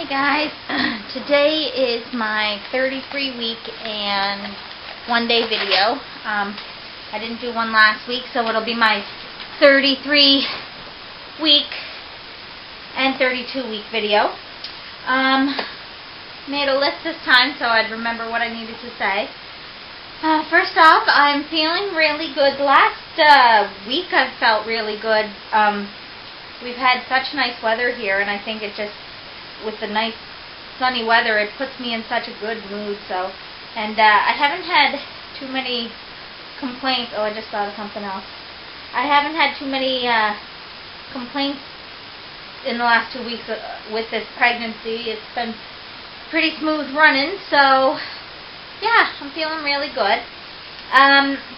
Hey guys, today is my 33 week and 1 day video. I didn't do one last week, so it'll be my 33 week and 32 week video. Made a list this time so I'd remember what I needed to say. First off, I'm feeling really good. Last week I've felt really good. We've had such nice weather here, and I think it just, with the nice sunny weather, it puts me in such a good mood. So, and I haven't had too many complaints. Oh, I just thought of something else. I haven't had too many complaints in the last 2 weeks with this pregnancy. It's been pretty smooth running, so yeah, I'm feeling really good.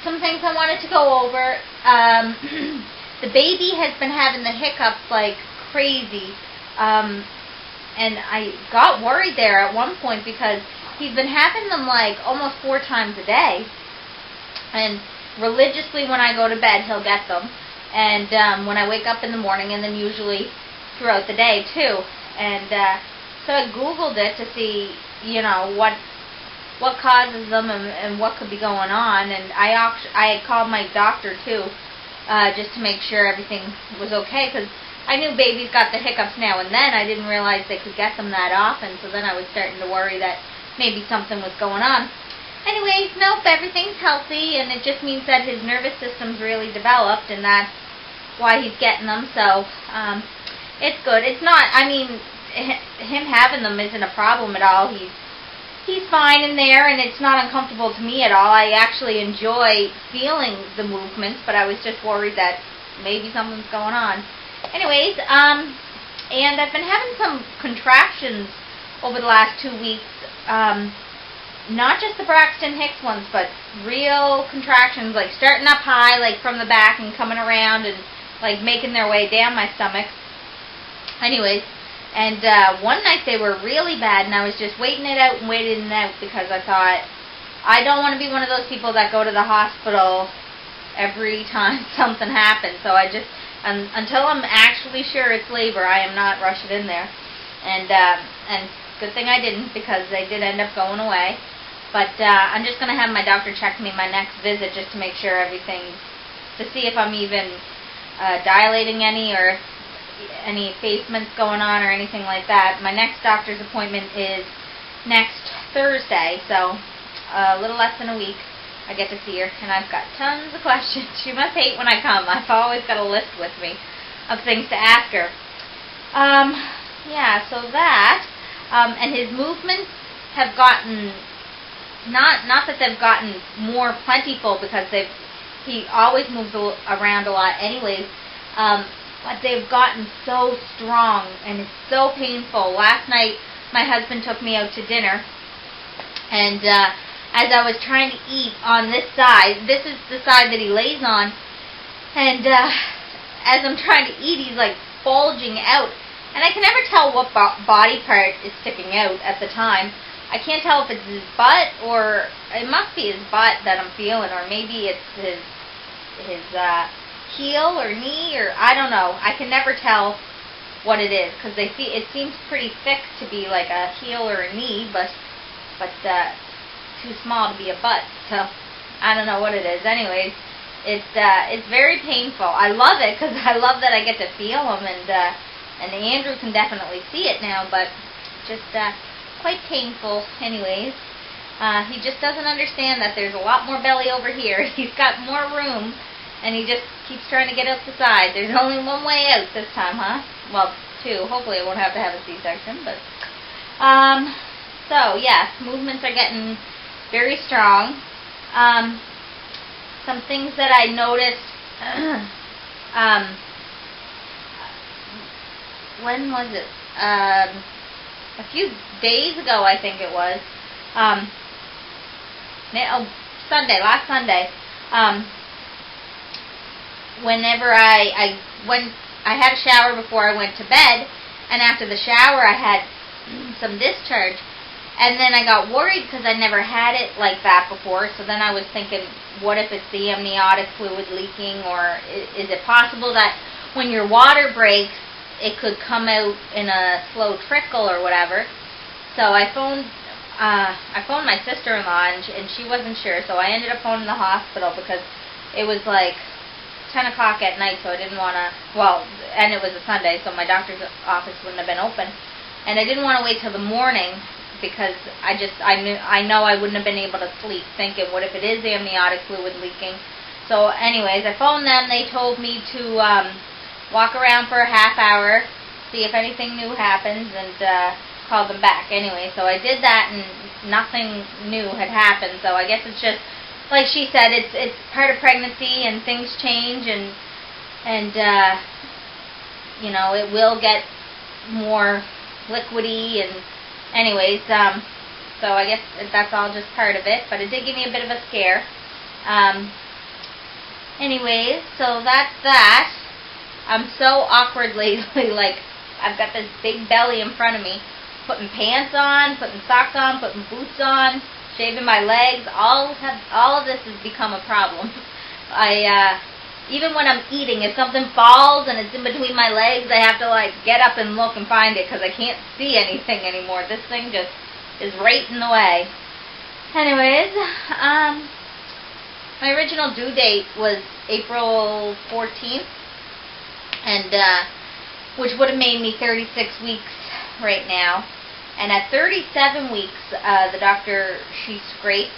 Some things I wanted to go over. The baby has been having the hiccups like crazy. And I got worried there at one point because he's been having them like almost 4 times a day. And religiously when I go to bed, he'll get them. And when I wake up in the morning, and then usually throughout the day too. And so I Googled it to see, you know, what causes them and what could be going on. And I called my doctor too, just to make sure everything was okay, because I knew babies got the hiccups now and then. I didn't realize they could get them that often, so then I was starting to worry that maybe something was going on. Anyways, nope, everything's healthy, and it just means that his nervous system's really developed, and that's why he's getting them, so it's good. It's not, I mean, him having them isn't a problem at all. He's fine in there, and it's not uncomfortable to me at all. I actually enjoy feeling the movements, but I was just worried that maybe something's going on. Anyways, and I've been having some contractions over the last 2 weeks, not just the Braxton Hicks ones, but real contractions, like starting up high, like from the back and coming around and like making their way down my stomach. Anyways, and one night they were really bad, and I was just waiting it out and waiting it out because I thought, I don't want to be one of those people that go to the hospital every time something happens, so I just, until I'm actually sure it's labor, I am not rushing in there. And good thing I didn't, because they did end up going away. But I'm just going to have my doctor check me my next visit just to make sure everything's, to see if I'm even dilating any, or any effacements going on or anything like that. My next doctor's appointment is next Thursday, so a little less than a week. I get to see her, and I've got tons of questions. She must hate when I come. I've always got a list with me of things to ask her. Yeah, so that, and his movements have gotten, not that they've gotten more plentiful, because he always moves around a lot anyways, but they've gotten so strong, and it's so painful. Last night, my husband took me out to dinner, and as I was trying to eat on this side, this is the side that he lays on, and as I'm trying to eat, he's like bulging out, and I can never tell what body part is sticking out at the time. I can't tell if it's his butt, or it must be his butt that I'm feeling, or maybe it's his heel or knee, or I don't know. I can never tell what it is, because it seems pretty thick to be like a heel or a knee, but too small to be a butt, so I don't know what it is. Anyways, it's very painful. I love it, because I love that I get to feel them, and Andrew can definitely see it now, but just quite painful. Anyways, he just doesn't understand that there's a lot more belly over here. He's got more room, and he just keeps trying to get out the side. There's only one way out this time, huh? Well, 2. Hopefully I won't have to have a C-section, but so yes, movements are getting very strong. Some things that I noticed, when was it? A few days ago, I think it was. Sunday, last Sunday. Whenever I had a shower before I went to bed, and after the shower I had some discharge. And then I got worried because I never had it like that before, so then I was thinking, what if it's the amniotic fluid leaking, or is it possible that when your water breaks, it could come out in a slow trickle or whatever. So I phoned my sister-in-law, and she wasn't sure, so I ended up phoning the hospital because it was like 10 o'clock at night, so I didn't want to, and it was a Sunday, so my doctor's office wouldn't have been open. And I didn't want to wait till the morning because I know I wouldn't have been able to sleep thinking, what if it is amniotic fluid leaking? So anyways, I phoned them. They told me to walk around for a half hour, see if anything new happens, and call them back. Anyway, so I did that, and nothing new had happened. So I guess it's just, like she said, it's part of pregnancy, and things change, and you know, it will get more liquidy, and anyways, so I guess that's all just part of it, but it did give me a bit of a scare. Anyways, so that's that. I'm so awkward lately, like, I've got this big belly in front of me, putting pants on, putting socks on, putting boots on, shaving my legs, all of this has become a problem. Even when I'm eating, if something falls and it's in between my legs, I have to, like, get up and look and find it because I can't see anything anymore. This thing just is right in the way. Anyways, my original due date was April 14th, and which would have made me 36 weeks right now. And at 37 weeks, the doctor, she scrapes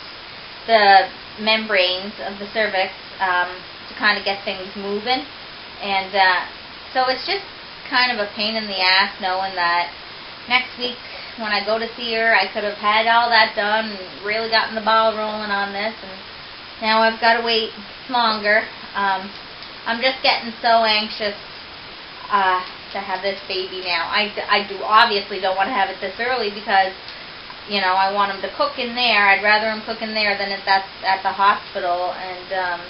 the membranes of the cervix to kind of get things moving. And so it's just kind of a pain in the ass knowing that next week when I go to see her, I could have had all that done and really gotten the ball rolling on this, and now I've got to wait longer. I'm just getting so anxious to have this baby now. I obviously don't want to have it this early because, you know, I want him to cook in there. I'd rather him cook in there than at the hospital, and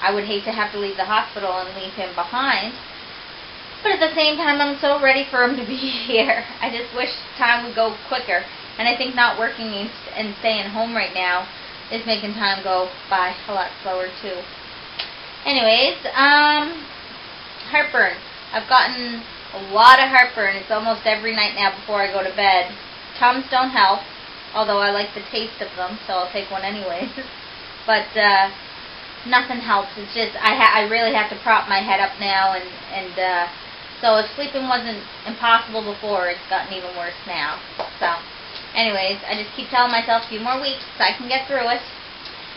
I would hate to have to leave the hospital and leave him behind. But at the same time, I'm so ready for him to be here. I just wish time would go quicker. And I think not working and staying home right now is making time go by a lot slower too. Anyways, heartburn. I've gotten a lot of heartburn. It's almost every night now before I go to bed. Tums don't help, although I like the taste of them, so I'll take one anyways. But nothing helps. It's just I really have to prop my head up now, and so if sleeping wasn't impossible before, it's gotten even worse now. So, anyways, I just keep telling myself a few more weeks, I can get through it.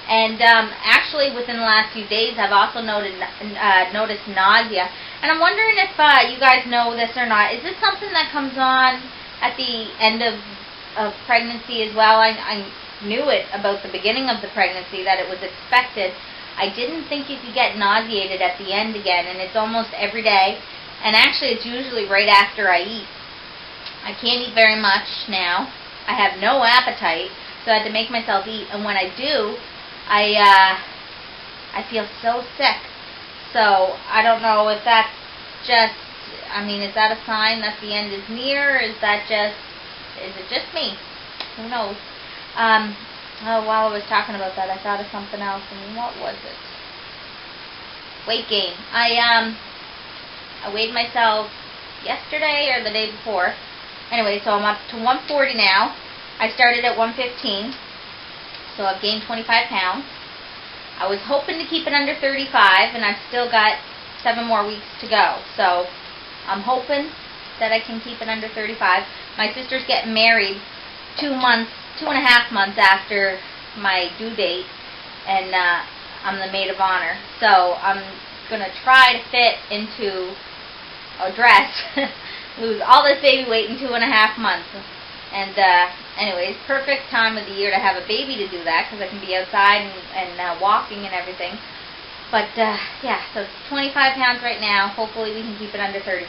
And actually, within the last few days, I've also noticed nausea. And I'm wondering if you guys know this or not. Is this something that comes on at the end of pregnancy as well? I knew it about the beginning of the pregnancy, that it was expected. I didn't think you could get nauseated at the end again, and it's almost every day. And actually, it's usually right after I eat. I can't eat very much now. I have no appetite, so I have to make myself eat. And when I do, I feel so sick. So I don't know if that's just, is that a sign that the end is near? Is it just me? Who knows? While I was talking about that, I thought of something else, and what was it? Weight gain. I weighed myself yesterday or the day before. Anyway, so I'm up to 140 now. I started at 115, so I've gained 25 pounds. I was hoping to keep it under 35, and I've still got 7 more weeks to go. So I'm hoping that I can keep it under 35. My sister's getting married 2.5 months after my due date, and I'm the maid of honor. So I'm going to try to fit into a dress, lose all this baby weight in 2.5 months. And anyways, perfect time of the year to have a baby to do that, because I can be outside and walking and everything. But yeah, so 25 pounds right now. Hopefully we can keep it under 35.